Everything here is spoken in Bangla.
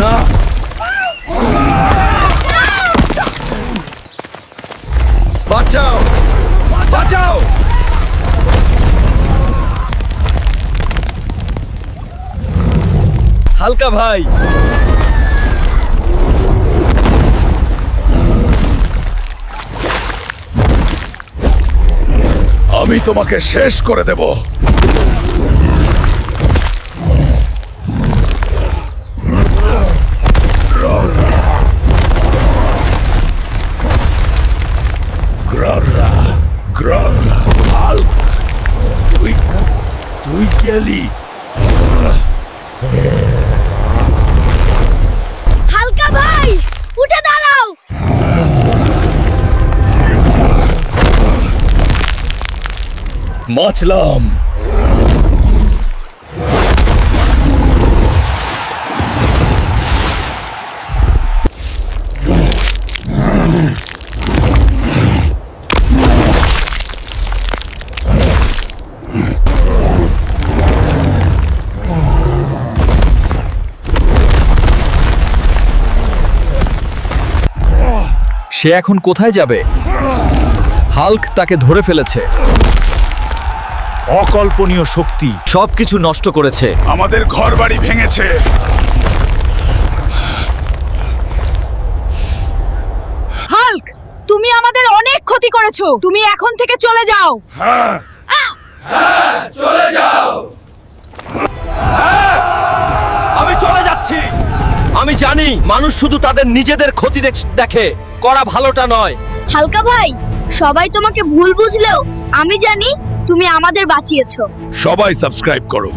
না, বাঁচাও, বাঁচাও। হালকা ভাই, আমি তোমাকে শেষ করে দেব। তুই গেলি। হালকা ভাই, উঠে দাঁড়াও। বাঁচলাম। সে এখন কোথায় যাবে? হাল্ক তাকে ধরে ফেলেছে। অকল্পনীয় শক্তি সবকিছু নষ্ট করেছে। আমাদের ঘরবাড়ি ভেঙেছে। হাল্ক, তুমি আমাদের অনেক ক্ষতি করেছো। তুমি এখন থেকে চলে যাও। চলে যাও। আমি চলে যাচ্ছি। আমি জানি মানুষ শুধু তাদের নিজেদের ক্ষতি দেখে, করা ভালোটা নয়। হালকা ভাই, সবাই তোমাকে ভুল বুঝলেও আমি জানি তুমি আমাদের বাঁচিয়েছো। সবাই সাবস্ক্রাইব করো।